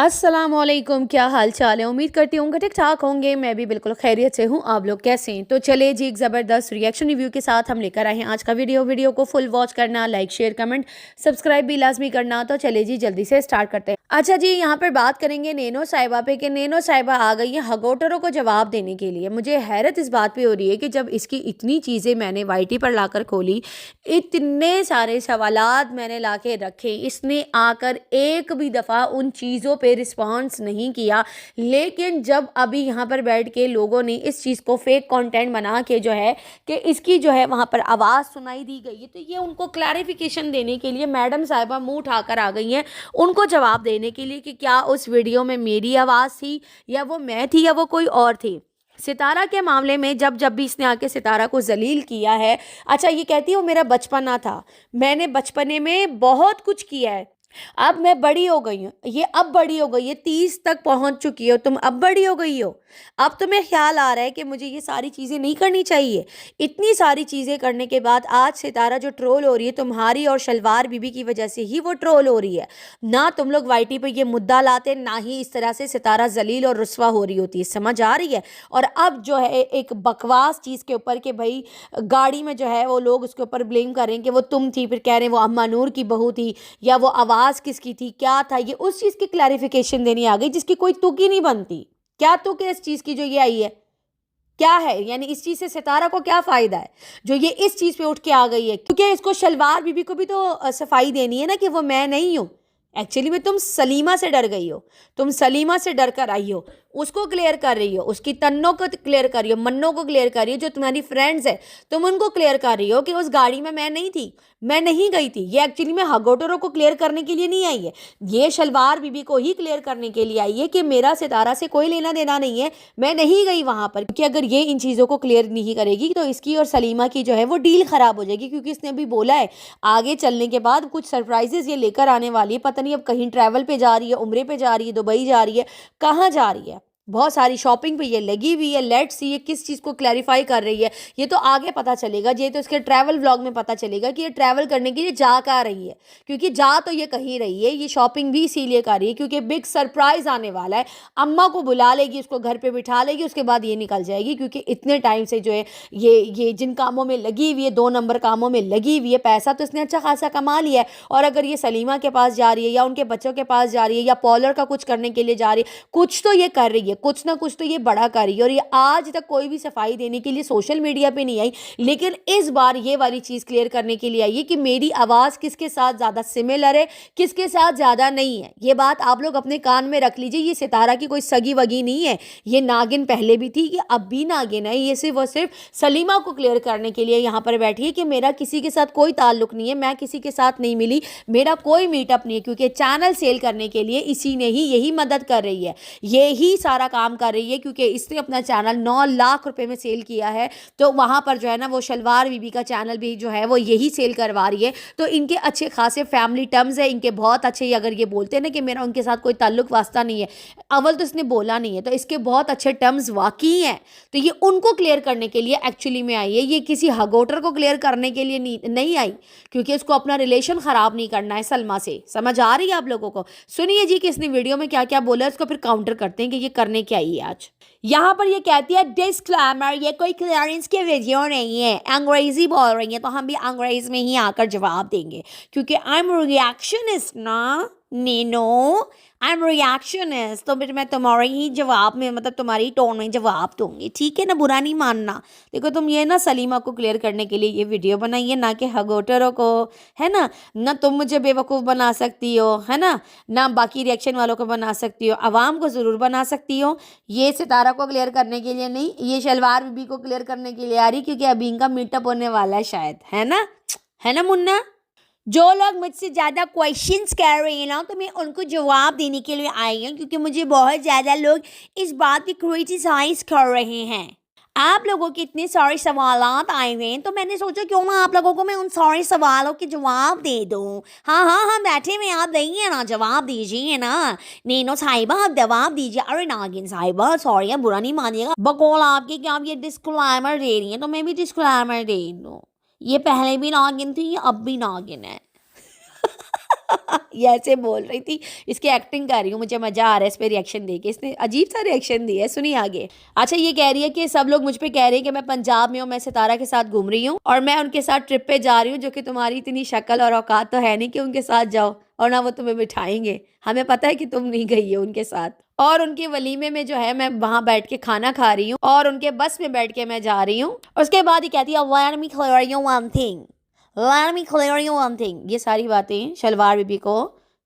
अस्सलामुअलैकुम, क्या हाल चाल है। उम्मीद करती हूँ कि ठीक ठाक होंगे। मैं भी बिल्कुल खैरियत से हूँ। आप लोग कैसे हैं? तो चले जी, एक ज़बरदस्त रिएक्शन रिव्यू के साथ हम लेकर आए हैं आज का वीडियो को फुल वॉच करना, लाइक शेयर कमेंट सब्सक्राइब भी लाजमी करना। तो चले जी, जल्दी से स्टार्ट करते हैं। अच्छा जी, यहाँ पर बात करेंगे नैनो साहिबा पे कि नैनो साहिबा आ गई है हगोटरों को जवाब देने के लिए। मुझे हैरत इस बात पे हो रही है कि जब इसकी इतनी चीज़ें मैंने वाईटी पर लाकर खोली, इतने सारे सवालात मैंने लाके रखे, इसने आकर एक भी दफ़ा उन चीज़ों पे रिस्पॉन्स नहीं किया। लेकिन जब अभी यहाँ पर बैठ के लोगों ने इस चीज़ को फेक कंटेंट बना के जो है कि इसकी जो है वहाँ पर आवाज़ सुनाई दी गई है, तो ये उनको क्लैरिफिकेशन देने के लिए मैडम साहिबा मुंह उठाकर आ गई हैं, उनको जवाब देने के लिए कि क्या उस वीडियो में मेरी आवाज़ थी या वो मैं थी या वो कोई और थी। सितारा के मामले में जब जब भी इसने आके सितारा को जलील किया है, अच्छा ये कहती है वो मेरा बचपना था, मैंने बचपने में बहुत कुछ किया है, अब मैं बड़ी हो गई हूँ, ये अब बड़ी हो गई है, 30 तक पहुंच चुकी हो तुम, अब बड़ी हो गई हो, अब तुम्हें ख्याल आ रहा है कि मुझे ये सारी चीज़ें नहीं करनी चाहिए। इतनी सारी चीज़ें करने के बाद आज सितारा जो ट्रोल हो रही है तुम्हारी और शलवार बीबी की वजह से ही वो ट्रोल हो रही है। ना तुम लोग वाईटी पे ये मुद्दा लाते, ना ही इस तरह से सितारा जलील और रुस्वा हो रही होती है, समझ आ रही है। और अब जो है एक बकवास चीज़ के ऊपर कि भाई गाड़ी में जो है वो लोग उसके ऊपर ब्लेम कर रहे हैं कि वो तुम थी, फिर कह रहे हैं वो अम्मा नूर की बहू थी या वो आवाज़ किसकी थी, क्या था ये, उस चीज़ की क्लैरिफिकेशन देनी आ गई जिसकी कोई तुक ही नहीं बनती। क्या तुक है इस चीज़ की जो ये आई है? क्या है, यानी इस चीज़ से सितारा को क्या फ़ायदा है जो ये इस चीज़ पे उठ के आ गई है? क्योंकि इसको शलवार बीबी को भी तो सफाई देनी है ना कि वो मैं नहीं हूँ। एक्चुअली में तुम सलीमा से डर गई हो, तुम सलीमा से डर कर आई हो, उसको क्लियर कर रही हो, उसकी तन्नों को क्लियर कर रही हो, मन्नों को क्लियर कर रही हो, जो तुम्हारी फ्रेंड्स है तुम उनको क्लियर कर रही हो कि उस गाड़ी में मैं नहीं थी, मैं नहीं गई थी। ये एक्चुअली में हगोटरों को क्लियर करने के लिए नहीं आई है, ये शलवार बीबी को ही क्लियर करने के लिए आई है कि मेरा सितारा से कोई लेना देना नहीं है, मैं नहीं गई वहां पर। क्योंकि अगर ये इन चीज़ों को क्लियर नहीं करेगी तो इसकी और सलीमा की जो है वो डील खराब हो जाएगी। क्योंकि इसने अभी बोला है आगे चलने के बाद कुछ सरप्राइजेस ये लेकर आने वाली है, पता नहीं अब कहीं ट्रैवल पे जा रही है, उम्रे पे जा रही है, दुबई जा रही है, कहाँ जा रही है, बहुत सारी शॉपिंग पे ये लगी हुई है। लेट्स सी ये किस चीज़ को क्लैरिफाई कर रही है, ये तो आगे पता चलेगा। ये तो इसके ट्रैवल व्लॉग में पता चलेगा कि ये ट्रैवल करने के लिए जा कहाँ रही है। क्योंकि जा तो ये कहीं रही है, ये शॉपिंग भी इसीलिए कर रही है क्योंकि बिग सरप्राइज आने वाला है। अम्मा को बुला लेगी, उसको घर पे बिठा लेगी, उसके बाद ये निकल जाएगी। क्योंकि इतने टाइम से जो है ये जिन कामों में लगी हुई है, 2 नंबर कामों में लगी हुई है, पैसा तो इसने अच्छा खासा कमा लिया है। और अगर ये सलीमा के पास जा रही है या उनके बच्चों के पास जा रही है या पॉलर का कुछ करने के लिए जा रही है, कुछ तो ये कर रही है, कुछ ना कुछ तो ये बड़ा कर रही है। और ये आज तक कोई भी सफाई देने के लिए सोशल मीडिया पे नहीं आई, लेकिन इस बार ये वाली चीज़ क्लियर करने के लिए आई है कि मेरी आवाज़ किसके साथ ज़्यादा सिमिलर है, किसके साथ ज़्यादा नहीं है। ये बात आप लोग अपने कान में रख लीजिए। ये सितारा की कोई सगी वगी नहीं है, ये नागिन पहले भी थी, ये अब भी नागिन है। ये सिर्फ और सिर्फ सलीमा को क्लियर करने के लिए यहाँ पर बैठी है कि मेरा किसी के साथ कोई ताल्लुक नहीं है, मैं किसी के साथ नहीं मिली, मेरा कोई मीटअप नहीं है। क्योंकि चैनल सेल करने के लिए इसी ने ही यही मदद कर रही है, ये ही सारा काम कर रही है। क्योंकि इसने अपना चैनल 9 लाख रुपए में सेल किया है, तो वहां पर जो है ना वो शलवार बीबी का चैनल भी जो है वो यही सेल करवा रही है। तो इनके अच्छे खासे फैमिली टर्म्स है, इनके बहुत अच्छे। अगर ये बोलते हैं ना कि मेरा उनके साथ कोई ताल्लुक वास्ता नहीं है, अव्वल तो इसने बोला नहीं है, तो इसके बहुत अच्छे टर्म्स वाकई हैं। तो ये उनको क्लियर करने के लिए एक्चुअली में आई है, ये किसी हगोटर को क्लियर करने के लिए नहीं आई। क्योंकि इसको अपना रिलेशन खराब नहीं करना है सलमा से। समझ आ रही है आप लोगों को? सुनिए जी कि इसने वीडियो में क्या क्या बोला, इसको फिर काउंटर करते हैं कि ये करने क्या आई है आज। यहाँ पर ये कहती है डिस्क्लेमर, ये कोई क्लियरेंस की वीडियो नहीं है, अंग्रेजी बोल रही है तो हम भी अंग्रेज में ही आकर जवाब देंगे। क्योंकि आई एम रिएक्शनिस्ट ना नीनो, आई एम रिएक्शनिस्ट, तो फिर मैं तुम्हारे ही जवाब में, मतलब तुम्हारी टोन में जवाब दूंगी, ठीक है ना? बुरा नहीं मानना। देखो तुम ये ना सलीमा को क्लियर करने के लिए ये वीडियो बनाई है, ना कि हगोटरों को, है ना तुम मुझे बेवकूफ़ बना सकती हो, है ना बाकी रिएक्शन वालों को बना सकती हो, आवाम को ज़रूर बना सकती हो। ये सितारा को क्लियर करने के लिए नहीं, ये शलवार बीबी को क्लियर करने के लिए आ रही, क्योंकि अभी इनका मीटअप होने वाला है शायद, है ना मुन्ना? जो लोग मुझसे ज़्यादा क्वेश्चंस कर रहे हैं ना, तो मैं उनको जवाब देने के लिए आई हूँ। क्योंकि मुझे बहुत ज़्यादा लोग इस बात की क्रिटिसाइज कर रहे हैं। आप लोगों के इतने सारे सवालात आए हुए हैं, तो मैंने सोचा क्यों ना आप लोगों को मैं उन सारे सवालों के जवाब दे दूँ। हाँ हाँ हाँ, बैठे हुए आप दीजिए ना, जवाब दीजिए ना। नैनो साहिबा आप जवाब दीजिए। अरे नागिन साहिबा सॉरी, आप बुरा नहीं मानिएगा, बकौल आपके कि आप ये डिस्क्लेमर दे रही हैं, तो मैं भी डिस्क्लेमर दे दूँ। ये पहले भी नागिन थी, ये अब भी नागिन है। ये ऐसे बोल रही थी, इसकी एक्टिंग कर रही हूँ, मुझे मजा आ रहा है इस पे रिएक्शन देके। इसने अजीब सा रिएक्शन दिया है, सुनिए आगे। अच्छा, ये कह रही है कि सब लोग मुझ पे कह रहे हैं कि मैं पंजाब में हूँ, मैं सितारा के साथ घूम रही हूँ और मैं उनके साथ ट्रिप पे जा रही हूँ, जो कि तुम्हारी इतनी शक्ल और औकात तो है नहीं कि उनके साथ जाओ और ना वो तुम्हें बिठाएंगे। हमें पता है कि तुम नहीं गई हो उनके साथ। और उनके वलीमे में जो है मैं वहां बैठ के खाना खा रही हूँ और उनके बस में बैठ के मैं जा रही हूँ। उसके बाद ही कहती है let me clear you one thing, let me clear you one thing। ये सारी बातें शलवार बीबी को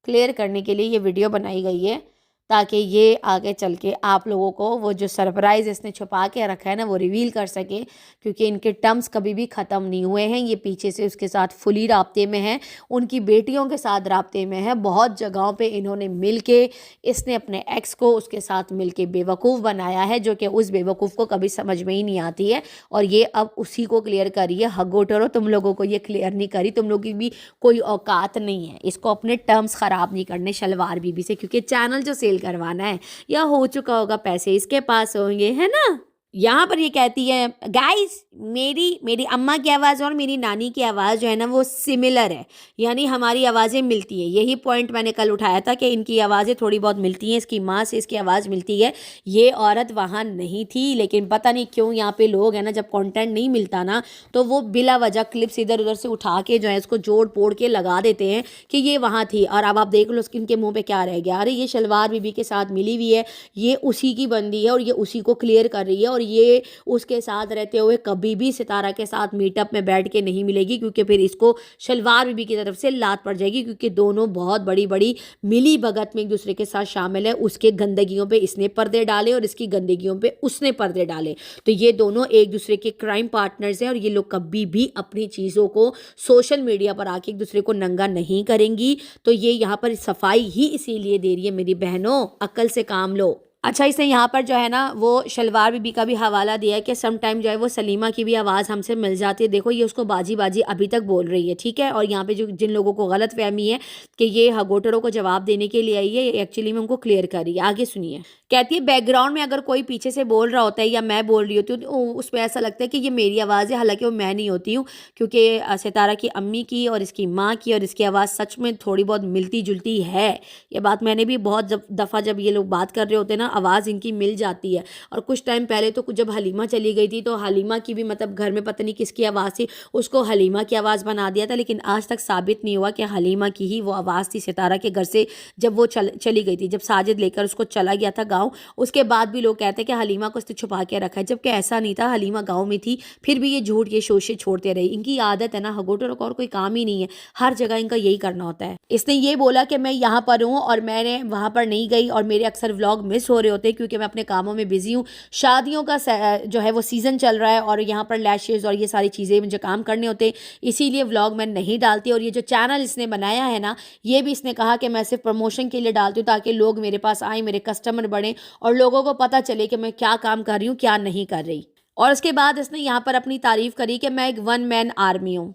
क्लियर करने के लिए ये वीडियो बनाई गई है, ताकि ये आगे चल के आप लोगों को वो जो सरप्राइज़ इसने छुपा के रखा है ना वो रिवील कर सके, क्योंकि इनके टर्म्स कभी भी ख़त्म नहीं हुए हैं। ये पीछे से उसके साथ फुली राब्ते में है, उनकी बेटियों के साथ राब्ते में है। बहुत जगहों पे इन्होंने मिल के, इसने अपने एक्स को उसके साथ मिल के बेवकूफ़ बनाया है, जो कि उस बेवकूफ़ को कभी समझ में ही नहीं आती है। और ये अब उसी को क्लियर करी है। हगोटरो, तुम लोगों को ये क्लियर नहीं करी, तुम लोगों की भी कोई औकात नहीं है इसको अपने टर्म्स ख़राब नहीं करने शलवार बीबी से, क्योंकि चैनल जो सेल करवाना है या हो चुका होगा, पैसे इसके पास होंगे, है ना। यहाँ पर ये कहती है गाइस, मेरी अम्मा की आवाज़ और मेरी नानी की आवाज़ जो है ना वो सिमिलर है, यानी हमारी आवाज़ें मिलती हैं। यही पॉइंट मैंने कल उठाया था कि इनकी आवाज़ें थोड़ी बहुत मिलती हैं, इसकी माँ से इसकी आवाज़ मिलती है। ये औरत वहाँ नहीं थी, लेकिन पता नहीं क्यों यहाँ पे लोग हैं ना, जब कंटेंट नहीं मिलता ना तो वो बिला वजह क्लिप्स इधर उधर से उठा के जो है इसको जोड़ पोड़ के लगा देते हैं कि ये वहाँ थी। और अब आप देख लो इनके मुँह पर क्या रह गया, अरे ये शलवार बीबी के साथ मिली हुई है, ये उसी की बंदी है और ये उसी को क्लियर कर रही है। और ये उसके साथ रहते हुए कभी भी सितारा के साथ मीटअप में बैठ के नहीं मिलेगी, क्योंकि फिर इसको शलवार बीबी की तरफ से लात पड़ जाएगी, क्योंकि दोनों बहुत बड़ी बड़ी मिली भगत में एक दूसरे के साथ शामिल है। उसके गंदगियों पे इसने पर्दे डाले और इसकी गंदगियों पे उसने पर्दे डाले, तो ये दोनों एक दूसरे के क्राइम पार्टनर्स हैं। और ये लोग कभी भी अपनी चीज़ों को सोशल मीडिया पर आके एक दूसरे को नंगा नहीं करेंगी। तो ये यहाँ पर सफाई ही इसीलिए दे रही है, मेरी बहनों अक्ल से काम लो। अच्छा, इसने यहाँ पर जो है ना वो शलवार बीबी का भी हवाला दिया है कि सम टाइम जो है वो सलीमा की भी आवाज़ हमसे मिल जाती है। देखो ये उसको बाजी बाजी अभी तक बोल रही है, ठीक है। और यहाँ पे जो जिन लोगों को गलत फहमी है कि ये हगोटरों को जवाब देने के लिए आई है, एक्चुअली में उनको क्लियर कर रही है। आगे सुनिए। कहती है बैकग्राउंड में अगर कोई पीछे से बोल रहा होता है या मैं बोल रही होती हूँ तो उसमें ऐसा लगता है कि ये मेरी आवाज़ है, हालांकि वो मैं नहीं होती हूँ, क्योंकि सितारा की अम्मी की और इसकी माँ की और इसकी आवाज़ सच में थोड़ी बहुत मिलती जुलती है। ये बात मैंने भी बहुत दफ़ा जब ये लोग बात कर रहे होते हैं ना, आवाज़ इनकी मिल जाती है। और कुछ टाइम पहले तो जब हलीमा चली गई थी तो हलीमा की भी मतलब घर में पता नहीं किसकी आवाज़ थी, उसको हलीमा की आवाज़ बना दिया था, लेकिन आज तक साबित नहीं हुआ कि हलीमा की ही वो आवाज़ थी सितारा के घर से जब वो चली गई थी, जब साजिद लेकर उसको चला गया था गाँव। उसके बाद भी लोग कहते हैं कि हलीमा को उसने छुपा के रखा है, जबकि ऐसा नहीं था। हलीमा गाँव में थी, फिर भी ये झूठ ये शोशे छोड़ते रहे। इनकी आदत है ना, हगोटरों का और कोई काम ही नहीं है, हर जगह इनका यही करना होता है। इसने ये बोला कि मैं यहाँ पर हूँ और मैंने वहाँ पर नहीं गई और मेरे अक्सर व्लॉग मिस हो रहे होते हैं क्योंकि मैं अपने कामों में बिजी हूँ। शादियों का जो है वो सीज़न चल रहा है और यहाँ पर लैशेज़ और ये सारी चीज़ें मुझे काम करने होते हैं, इसीलिए व्लॉग मैं नहीं डालती। और ये जो चैनल इसने बनाया है ना, ये भी इसने कहा कि मैं सिर्फ प्रमोशन के लिए डालती हूँ, ताकि लोग मेरे पास आएँ, मेरे कस्टमर बढ़ें और लोगों को पता चले कि मैं क्या काम कर रही हूँ क्या नहीं कर रही। और उसके बाद इसने यहाँ पर अपनी तारीफ़ करी कि मैं एक वन मैन आर्मी हूँ।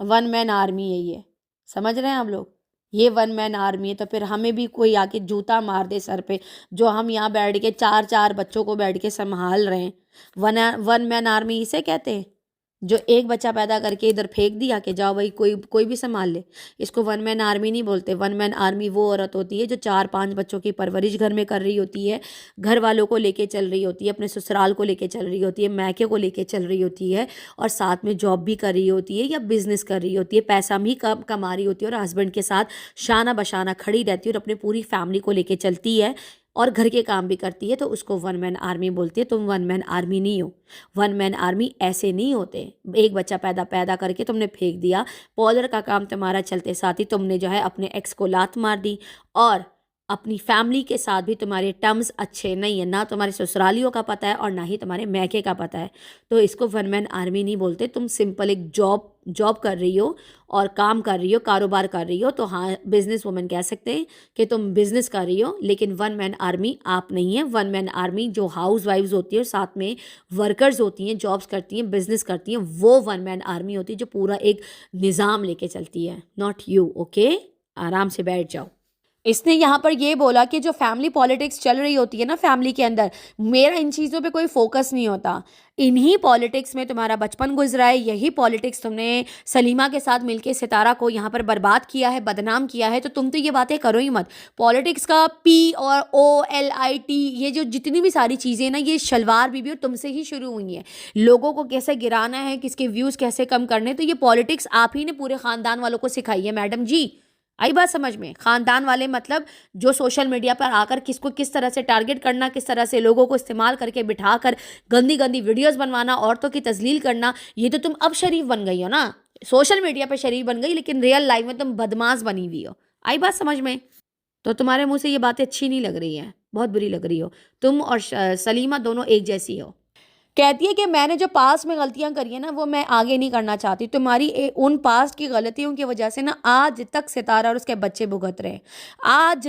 वन मैन आर्मी है ये, समझ रहे हैं आप लोग, ये वन मैन आर्मी है। तो फिर हमें भी कोई आके जूता मार दे सर पे, जो हम यहाँ बैठ के चार चार बच्चों को बैठ के संभाल रहे हैं। वन मैन आर्मी इसे कहते हैं, जो एक बच्चा पैदा करके इधर फेंक दिया कि जाओ भाई कोई भी संभाल ले। इसको वन मैन आर्मी नहीं बोलते। वन मैन आर्मी वो औरत होती है जो 4-5 बच्चों की परवरिश घर में कर रही होती है, घर वालों को लेके चल रही होती है, अपने ससुराल को लेके चल रही होती है, मैके को लेके चल रही होती है, और साथ में जॉब भी कर रही होती है या बिजनेस कर रही होती है, पैसा भी कमा रही होती है, और हस्बैंड के साथ शाना बशाना खड़ी रहती है और अपनी पूरी फैमिली को लेके चलती है और घर के काम भी करती है। तो उसको वन मैन आर्मी बोलती है। तुम वन मैन आर्मी नहीं हो। वन मैन आर्मी ऐसे नहीं होते, एक बच्चा पैदा करके तुमने फेंक दिया, पॉलर का काम तुम्हारा चलते साथ ही तुमने जो है अपने एक्स को लात मार दी, और अपनी फैमिली के साथ भी तुम्हारे टर्म्स अच्छे नहीं है, ना तुम्हारे ससुरालियों का पता है और ना ही तुम्हारे मैके का पता है। तो इसको वन मैन आर्मी नहीं बोलते। तुम सिंपल एक जॉब कर रही हो और काम कर रही हो, कारोबार कर रही हो, तो हाँ बिजनेस वुमन कह सकते हैं कि तुम बिजनेस कर रही हो, लेकिन वन मैन आर्मी आप नहीं है। वन मैन आर्मी जो हाउस वाइफ्स होती है और साथ में वर्कर्स होती हैं, जॉब्स करती हैं, बिजनेस करती हैं, वो वन मैन आर्मी होती है जो पूरा एक निज़ाम लेके चलती है, नॉट यू। ओके, आराम से बैठ जाओ। इसने यहाँ पर ये बोला कि जो फैमिली पॉलिटिक्स चल रही होती है ना फैमिली के अंदर, मेरा इन चीज़ों पे कोई फोकस नहीं होता। इन्हीं पॉलिटिक्स में तुम्हारा बचपन गुजरा है, यही पॉलिटिक्स तुमने सलीमा के साथ मिलके सितारा को यहाँ पर बर्बाद किया है, बदनाम किया है। तो तुम तो ये बातें करो ही मत। पॉलिटिक्स का POLIT, ये जो जितनी भी सारी चीज़ें ना, ये शलवार बीबी और तुमसे ही शुरू हुई हैं। लोगों को कैसे गिराना है, किसके व्यूज़ कैसे कम करने, तो ये पॉलिटिक्स आप ही ने पूरे ख़ानदान वालों को सिखाई है मैडम जी। आई बात समझ में? खानदान वाले मतलब जो सोशल मीडिया पर आकर किसको किस तरह से टारगेट करना, किस तरह से लोगों को इस्तेमाल करके बिठाकर गंदी गंदी वीडियोस बनवाना, औरतों की तजलील करना, ये तो तुम अब शरीफ बन गई हो ना। सोशल मीडिया पे शरीफ बन गई, लेकिन रियल लाइफ में तुम बदमाश बनी हुई हो। आई बात समझ में? तो तुम्हारे मुंह से ये बातें अच्छी नहीं लग रही हैं, बहुत बुरी लग रही हो। तुम और सलीमा दोनों एक जैसी हो। कहती है कि मैंने जो पास्ट में गलतियां करी है ना, वो मैं आगे नहीं करना चाहती। तुम्हारी उन पास्ट की गलतियों की वजह से ना आज तक सितारा और उसके बच्चे भुगत रहे हैं। आज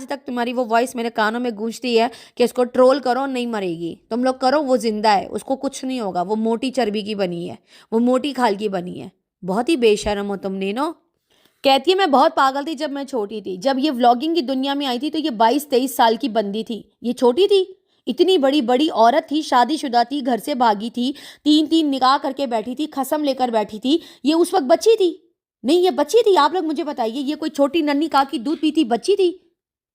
तक तुम्हारी वो वॉइस मेरे कानों में गूंजती है कि इसको ट्रोल करो, नहीं मरेगी। तुम लोग करो, वो जिंदा है, उसको कुछ नहीं होगा। वो मोटी चर्बी की बनी है, वो मोटी खाल की बनी है। बहुत ही बेशर्म हो तुम नीनो। कहती है मैं बहुत पागल थी जब मैं छोटी थी। जब ये व्लॉगिंग की दुनिया में आई थी तो ये 22-23 साल की बंदी थी, ये छोटी थी। इतनी बड़ी बड़ी औरत थी, शादीशुदा थी, घर से भागी थी, 3-3 निकाह करके बैठी थी, कसम लेकर बैठी थी। ये उस वक्त बच्ची थी? नहीं, ये बच्ची थी? आप लोग मुझे बताइए, ये कोई छोटी नन्ही काकी की दूध पीती बच्ची थी?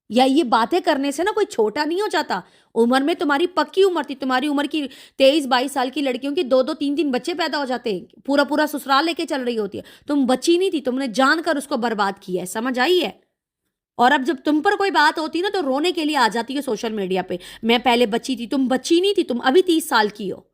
या ये बातें करने से ना कोई छोटा नहीं हो जाता? उम्र में तुम्हारी पक्की उम्र थी। तुम्हारी उम्र की 23-22 साल की लड़कियों के 2-2 3-3 बच्चे पैदा हो जाते हैं, पूरा पूरा ससुराल लेके चल रही होती है। तुम बच्ची नहीं थी, तुमने जानकर उसको बर्बाद किया है, समझ आई है? और अब जब तुम पर कोई बात होती है ना, तो रोने के लिए आ जाती है सोशल मीडिया पे। मैं पहले बच्ची थी, तुम बच्ची नहीं थी, तुम अभी 30 साल की हो।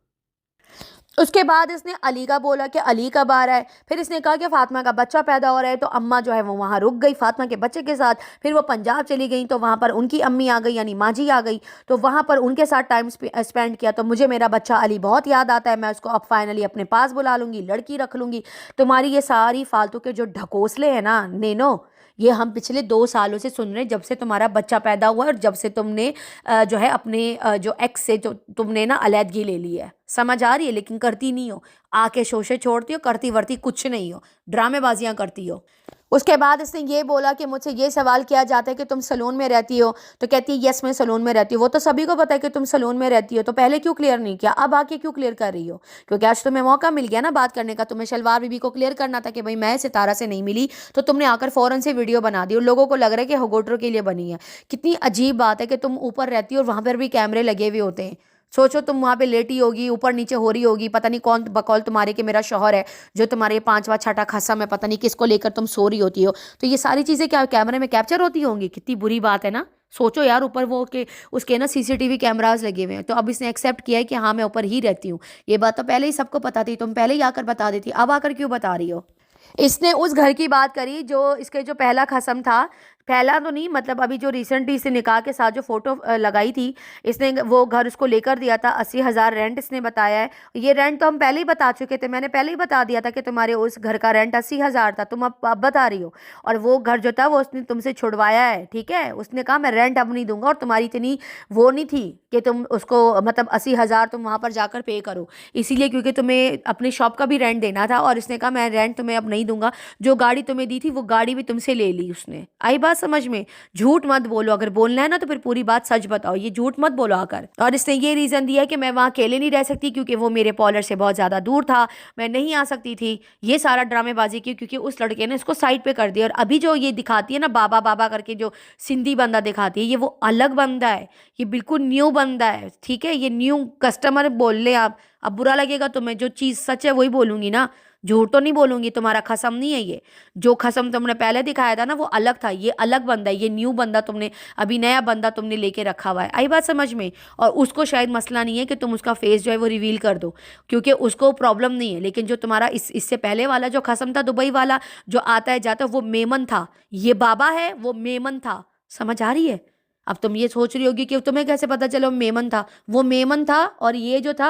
उसके बाद इसने अली का बोला कि अली कब आ रहा है। फिर इसने कहा कि फातिमा का बच्चा पैदा हो रहा है। तो अम्मा जो है वो वहाँ रुक गई फातिमा के बच्चे के साथ। फिर वो पंजाब चली गई, तो वहाँ पर उनकी अम्मी आ गई, यानी माँ जी आ गई। तो वहाँ पर उनके साथ टाइम स्पेंड किया। तो मुझे मेरा बच्चा अली बहुत याद आता है। मैं उसको अब फाइनली अपने पास बुला लूँगी, लड़की रख लूँगी। तुम्हारी ये सारी फालतू के जो ढकोसले हैं ना नैनो, ये हम पिछले 2 सालों से सुन रहे हैं, जब से तुम्हारा बच्चा पैदा हुआ और जब से तुमने जो है अपने जो एक्स से जो तुमने ना अलहदगी ले ली है। समझ आ रही है? लेकिन करती नहीं हो। आके शोशे छोड़ती हो, करती वर्ती कुछ नहीं हो, ड्रामेबाजियां करती हो। उसके बाद इसने ये बोला कि मुझसे ये सवाल किया जाता है कि तुम सलून में रहती हो, तो कहती है यस मैं सलून में रहती हूँ। वो तो सभी को पता है कि तुम सलून में रहती हो, तो पहले क्यों क्लियर नहीं किया? अब आके क्यों क्लियर कर रही हो? क्योंकि आज तुम्हें मौका मिल गया ना बात करने का। तुम्हें शलवार बीबी को क्लियर करना था कि भाई मैं सितारा से नहीं मिली, तो तुमने आकर फौरन से वीडियो बना दी और लोगों को लग रहा है कि होगोट्रो के लिए बनी है। कितनी अजीब बात है कि तुम ऊपर रहती हो और वहां पर भी कैमरे लगे हुए होते हैं। सोचो तुम वहां पे लेटी होगी, ऊपर नीचे हो रही होगी, पता नहीं कौन बकौल तुम्हारे के मेरा शौहर है जो तुम्हारे 5वां छठा खसम है, पता नहीं किसको लेकर तुम सो रही होती हो। तो ये सारी चीजें क्या कैमरे में कैप्चर होती होंगी? कितनी बुरी बात है ना। सोचो यार, ऊपर वो के उसके ना CCTV कैमरास लगे हुए हैं। तो अब इसने एक्सेप्ट किया है कि हाँ मैं ऊपर ही रहती हूँ। ये बात तो पहले ही सबको पता थी, तुम पहले ही आकर बता देती, अब आकर क्यों बता रही हो? इसने उस घर की बात करी जो इसके जो पहला खसम था। पहला तो नहीं, मतलब अभी जो रिसेंटली इसने निकाह के साथ जो फोटो लगाई थी, इसने वो घर उसको लेकर दिया था। 80,000 रेंट इसने बताया है। ये रेंट तो हम पहले ही बता चुके थे, मैंने पहले ही बता दिया था कि तुम्हारे उस घर का रेंट 80,000 था। तुम अब बता रही हो। और वो घर जो था वो उसने तुमसे छुड़वाया है, ठीक है? उसने कहा मैं रेंट अब नहीं दूंगा। और तुम्हारी इतनी वो नहीं थी कि तुम उसको मतलब 80,000 तुम वहां पर जाकर पे करो, इसीलिए क्योंकि तुम्हें अपनी शॉप का भी रेंट देना था। और इसने कहा मैं रेंट तुम्हें अब नहीं दूंगा। जो गाड़ी तुम्हें दी थी वो गाड़ी भी तुमसे ले ली उसने। आई बात समझ में? झूठ मत बोलो। अगर बोलना है ना तो फिर पूरी बात सच बताओ, ये झूठ मत बोलो आकर। और इसने ये रीजन दिया कि मैं वहां अकेले नहीं रह सकती क्योंकि वो मेरे पॉलर से बहुत ज्यादा दूर था, मैं नहीं आ सकती थी। ये सारा ड्रामेबाजी की क्योंकि उस लड़के ने इसको साइड पे कर दिया। और अभी जो ये दिखाती है ना बाबा बाबा करके, जो सिंधी बंदा दिखाती है, ये वो अलग बंदा है। ये बिल्कुल न्यू बंदा है, ठीक है? ये न्यू कस्टमर बोल ले आप। अब बुरा लगेगा तुम्हें, जो चीज़ सच है वही बोलूंगी ना, झूठ तो नहीं बोलूंगी। तुम्हारा खसम नहीं है ये। जो खसम तुमने पहले दिखाया था ना वो अलग था, ये अलग बंदा है। ये न्यू बंदा तुमने, अभी नया बंदा तुमने लेके रखा हुआ है। आई बात समझ में? और उसको शायद मसला नहीं है कि तुम उसका फेस जो है वो रिवील कर दो, क्योंकि उसको प्रॉब्लम नहीं है। लेकिन जो तुम्हारा इससे पहले वाला जो खसम था, दुबई वाला जो आता है जाता है, वो मेमन था। ये बाबा है, वो मेमन था। समझ आ रही है? अब तुम ये सोच रही होगी कि तुम्हें कैसे पता चलो मेमन था? वो मेमन था। और ये जो था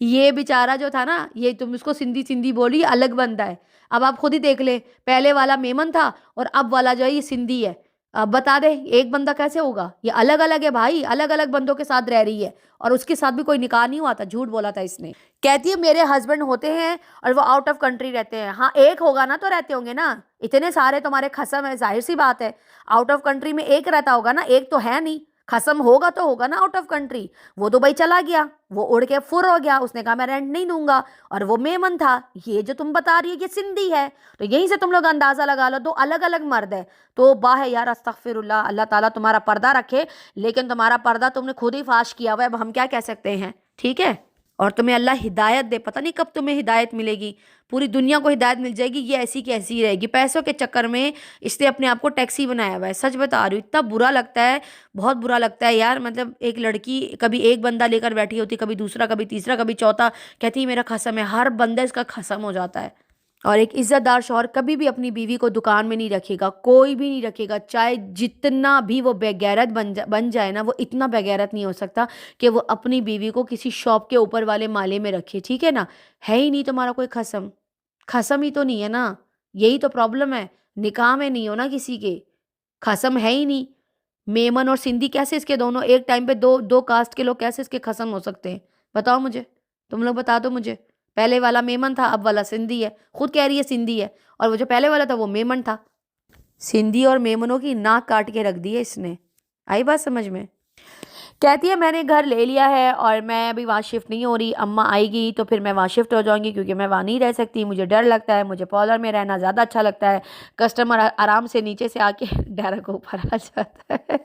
ये बेचारा जो था ना, ये तुम उसको सिंधी सिंधी बोल रही, अलग बंदा है। अब आप खुद ही देख ले, पहले वाला मेमन था और अब वाला जो है ये सिंधी है। अब बता दे, एक बंदा कैसे होगा? ये अलग अलग है भाई, अलग अलग बंदों के साथ रह रही है, और उसके साथ भी कोई निकाह नहीं हुआ था, झूठ बोला था इसने। कहती है मेरे हस्बैंड होते हैं और वो आउट ऑफ कंट्री रहते हैं। हाँ, एक होगा ना तो रहते होंगे ना, इतने सारे तुम्हारे खसम है, जाहिर सी बात है। आउट ऑफ कंट्री में एक रहता होगा ना, एक तो है नहीं। खसम होगा तो होगा ना आउट ऑफ कंट्री। वो दुबई चला गया, वो उड़ के फुर हो गया, उसने कहा मैं रेंट नहीं दूंगा, और वो मेमन था। ये जो तुम बता रही है ये सिंधी है, तो यहीं से तुम लोग अंदाजा लगा लो, दो अलग अलग मर्द है। तो बाह यार, अस्तगफिरुल्लाह, अल्लाह ताला तुम्हारा पर्दा रखे। लेकिन तुम्हारा पर्दा तुमने खुद ही फाश किया हुआ है, अब हम क्या कह सकते हैं, ठीक है। और तुम्हें अल्लाह हिदायत दे, पता नहीं कब तुम्हें हिदायत मिलेगी। पूरी दुनिया को हिदायत मिल जाएगी, ये ऐसी की ऐसी ही रहेगी। पैसों के चक्कर में इसने अपने आप को टैक्सी बनाया हुआ है। सच बता रही हूँ, इतना बुरा लगता है, बहुत बुरा लगता है यार। मतलब एक लड़की कभी एक बंदा लेकर बैठी होती, कभी दूसरा, कभी तीसरा, कभी चौथा, कहती है मेरा खसम है। हर बंदा इसका खसम हो जाता है। और एक इज्जतदार शौहर कभी भी अपनी बीवी को दुकान में नहीं रखेगा, कोई भी नहीं रखेगा, चाहे जितना भी वो बेगैरत बन जाए ना, वो इतना बेगैरत नहीं हो सकता कि वो अपनी बीवी को किसी शॉप के ऊपर वाले माले में रखे, ठीक है ना। है ही नहीं तुम्हारा कोई खसम, खसम ही तो नहीं है ना। यही तो प्रॉब्लम है, निकाह में नहीं हो ना किसी के, खसम है ही नहीं। मेमन और सिंधी कैसे इसके दोनों एक टाइम पे, दो दो कास्ट के लोग कैसे इसके खसम हो सकते हैं? बताओ मुझे, तुम लोग बता दो मुझे। पहले वाला मेमन था, अब वाला सिंधी है, खुद कह रही है सिंधी है, और वो जो पहले वाला था वो मेमन था। सिंधी और मेमनों की नाक काट के रख दी है इसने। आई बात समझ में? कहती है मैंने घर ले लिया है और मैं अभी वहाँ शिफ्ट नहीं हो रही, अम्मा आएगी तो फिर मैं वहाँ शिफ्ट हो जाऊंगी, क्योंकि मैं वहाँ नहीं रह सकती, मुझे डर लगता है, मुझे पॉलर में रहना ज़्यादा अच्छा लगता है। कस्टमर आराम से नीचे से आके डायरेक्ट ऊपर आ जाता है।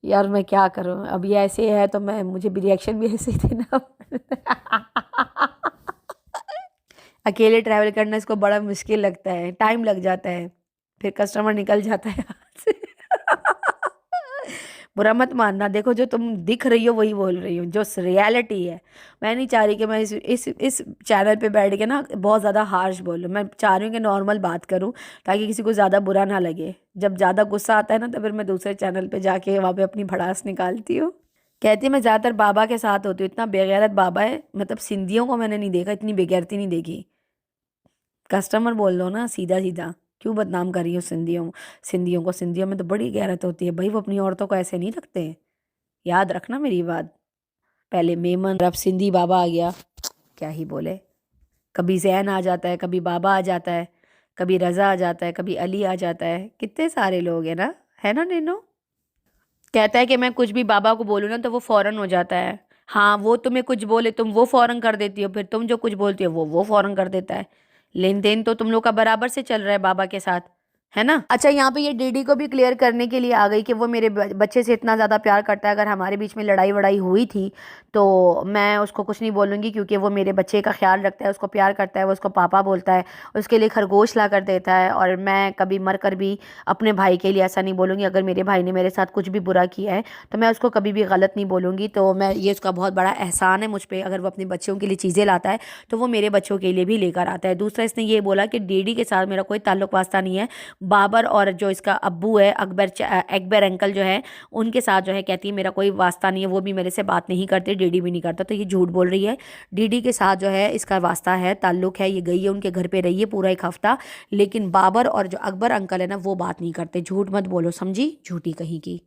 यार मैं क्या करूँ, अब ये ऐसे है तो मैं, मुझे भी रिएक्शन भी ऐसे ही देना। अकेले ट्रैवल करना इसको बड़ा मुश्किल लगता है, टाइम लग जाता है, फिर कस्टमर निकल जाता है हाथ से। बुरा मत मानना, देखो जो तुम दिख रही हो वही बोल रही हूँ, जो रियलिटी है। मैं नहीं चाह रही कि मैं इस चैनल पे बैठ के ना बहुत ज़्यादा हार्श बोलूँ। मैं चाह रही हूँ कि नॉर्मल बात करूँ, ताकि किसी को ज़्यादा बुरा ना लगे। जब ज़्यादा गुस्सा आता है ना, तो फिर मैं दूसरे चैनल पे जाके वहाँ पे अपनी भड़ास निकालती हूँ। कहती है मैं ज़्यादातर बाबा के साथ होती हूँ, इतना बेगैरत बाबा है, मतलब सिंधियों को मैंने नहीं देखा, इतनी बेगैरती नहीं देखी। कस्टमर बोल दो ना सीधा सीधा, क्यों बदनाम कर रही हो सिंधियों सिंधियों को? सिंधियों में तो बड़ी गैरत होती है भाई, वो अपनी औरतों को ऐसे नहीं रखते हैं, याद रखना मेरी बात। पहले मेमन, अब सिंधी बाबा आ गया, क्या ही बोले। कभी जैन आ जाता है, कभी बाबा आ जाता है, कभी रज़ा आ जाता है, कभी अली आ जाता है, कितने सारे लोग हैं ना, है ना नैनो। कहता है कि मैं कुछ भी बाबा को बोलूँ ना तो वो फौरन हो जाता है। हाँ, वो तुम्हें कुछ बोले तुम वो फौरन कर देती हो, फिर तुम जो कुछ बोलती हो वो फौरन कर देता है। लेन देन तो तुम लोग का बराबर से चल रहा है बाबा के साथ, है ना। अच्छा, यहाँ पे ये डीडी को भी क्लियर करने के लिए आ गई कि वो मेरे बच्चे से इतना ज़्यादा प्यार करता है, अगर हमारे बीच में लड़ाई वड़ाई हुई थी तो मैं उसको कुछ नहीं बोलूँगी, क्योंकि वो मेरे बच्चे का ख्याल रखता है, उसको प्यार करता है, वो उसको पापा बोलता है, उसके लिए खरगोश ला कर देता है। और मैं कभी मर कर भी अपने भाई के लिए ऐसा नहीं बोलूँगी। अगर मेरे भाई ने मेरे साथ कुछ भी बुरा किया है तो मैं उसको कभी भी गलत नहीं बोलूँगी। तो मैं, ये उसका बहुत बड़ा एहसान है मुझ पर, अगर वो अपने बच्चों के लिए चीज़ें लाता है तो वो मेरे बच्चों के लिए भी लेकर आता है। दूसरा, इसने ये बोला कि डीडी के साथ मेरा कोई ताल्लुक वास्ता नहीं है, बाबर और जो इसका अब्बू है अकबर अंकल जो है उनके साथ जो है, कहती है मेरा कोई वास्ता नहीं है, वो भी मेरे से बात नहीं करते, डीडी भी नहीं करता। तो ये झूठ बोल रही है। डीडी के साथ जो है इसका वास्ता है, ताल्लुक है, ये गई है उनके घर पे, रही है पूरा एक हफ्ता। लेकिन बाबर और जो अकबर अंकल है ना, वो बात नहीं करते। झूठ मत बोलो, समझी, झूठी कहीं की।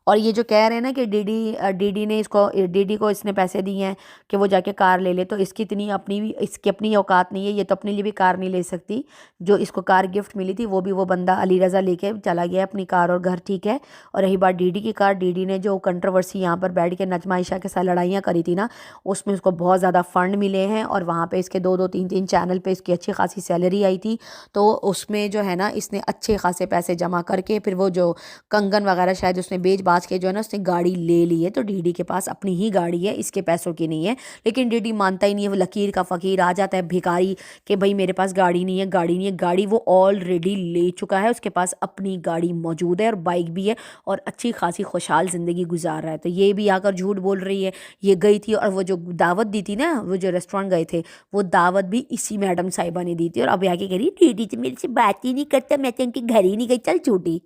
और ये जो कह रहे हैं ना कि डीडी ने इसको, डीडी को इसने पैसे दिए हैं कि वो जाके कार ले ले, तो इसकी इतनी अपनी भी, इसकी अपनी औकात नहीं है, ये तो अपने लिए भी कार नहीं ले सकती। जो इसको कार गिफ्ट मिली थी वो भी वो बंदा अली रज़ा लेके चला गया अपनी कार और घर, ठीक है। और रही बात डीडी की कार, डीडी ने जो कंट्रोवर्सी यहाँ पर बैठ के नजमा आयशा के साथ लड़ाइयाँ करी थी ना, उसमें उसको बहुत ज़्यादा फंड मिले हैं, और वहाँ पर इसके 2-2 3-3 चैनल पर इसकी अच्छी खासी सैलरी आई थी। तो उसमें जो है ना, इसने अच्छे खासे पैसे जमा करके फिर वो जो कंगन वगैरह शायद उसने बेच बाच के जो है ना, उसने गाड़ी ले ली है। तो डीडी के पास अपनी ही गाड़ी है, इसके पैसों की नहीं है। लेकिन डीडी मानता ही नहीं है, वो लकीर का फ़कीर आ जाता है भिखारी कि भाई मेरे पास गाड़ी नहीं है, गाड़ी नहीं है। गाड़ी वो ऑलरेडी ले चुका है, उसके पास अपनी गाड़ी मौजूद है और बाइक भी है, और अच्छी खासी खुशहाल ज़िंदगी गुजार रहा है। तो ये भी आकर झूठ बोल रही है। ये गई थी और वो जो दावत दी थी ना, वो जो रेस्टोरेंट गए थे, वो दावत भी इसी मैडम साहिबा ने दी थी, और अब आके कह रही डीडी तो मेरे से बात ही नहीं करता, मैं तो उनके घर ही नहीं गई। चल झूठी।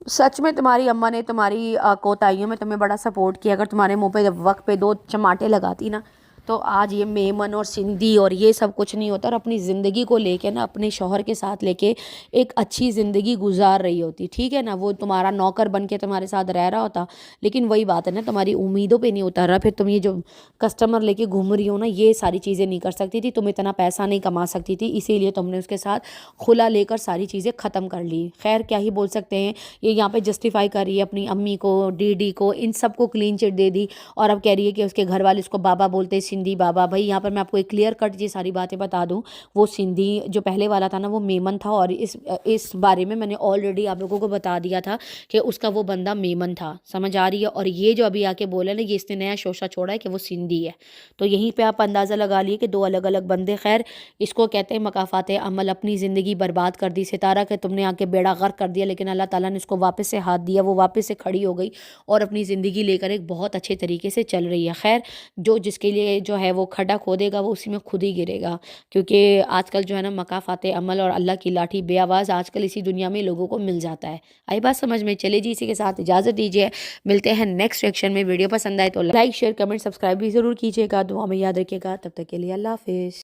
सच में तुम्हारी अम्मा ने तुम्हारी कोताहियों में तुम्हें बड़ा सपोर्ट किया। अगर तुम्हारे मुंह पे जब वक्त पे 2 चमाटे लगाती ना, तो आज ये मेमन और सिंधी और ये सब कुछ नहीं होता, और अपनी ज़िंदगी को लेके ना अपने शौहर के साथ लेके एक अच्छी ज़िंदगी गुजार रही होती, ठीक है ना। वो तुम्हारा नौकर बन के तुम्हारे साथ रह रहा होता, लेकिन वही बात है ना, तुम्हारी उम्मीदों पे नहीं उतर रहा, फिर तुम ये जो कस्टमर लेके घूम रही हो ना, ये सारी चीज़ें नहीं कर सकती थी, तुम इतना पैसा नहीं कमा सकती थी, इसीलिए तुमने उसके साथ खुला लेकर सारी चीज़ें ख़त्म कर ली। खैर क्या ही बोल सकते हैं, ये यहाँ पे जस्टिफाई कर रही है अपनी अम्मी को, डीडी को, इन सबको क्लीन चिट दे दी, और अब कह रही है कि उसके घर वाले उसको बाबा बोलते हैं, सिंधी बाबा। भाई यहाँ पर मैं आपको एक क्लियर कट ये सारी बातें बता दूँ, वो सिंधी जो पहले वाला था ना वो मेमन था, और इस बारे में मैंने ऑलरेडी आप लोगों को बता दिया था कि उसका वो बंदा मेमन था, समझ आ रही है। और ये जो अभी आके बोले ना, ये इसने नया शोशा छोड़ा है कि वो सिंधी है, तो यहीं पे आप अंदाज़ा लगा लिए कि दो अलग अलग बंदे। खैर इसको कहते हैं मकाफात अमल, अपनी ज़िंदगी बर्बाद कर दी सितारा, के तुमने आके बेड़ा गर्क कर दिया, लेकिन अल्लाह ताला ने उसको वापस से हाथ दिया, वो वापस से खड़ी हो गई और अपनी ज़िंदगी लेकर एक बहुत अच्छे तरीके से चल रही है। खैर जो जिसके लिए जो है वो खड्डा खोदेगा वो उसी में खुद ही गिरेगा, क्योंकि आजकल जो है ना मकाफात अमल और अल्लाह की लाठी बेआवाज़ आजकल इसी दुनिया में लोगों को मिल जाता है। आई बात समझ में? चले जी, इसी के साथ इजाज़त दीजिए, मिलते हैं नेक्स्ट सेक्शन में। वीडियो पसंद आए तो लाइक शेयर कमेंट सब्सक्राइब भी ज़रूर कीजिएगा, दुआ में याद रखिएगा। तब तक के लिए अल्लाह हाफिज़।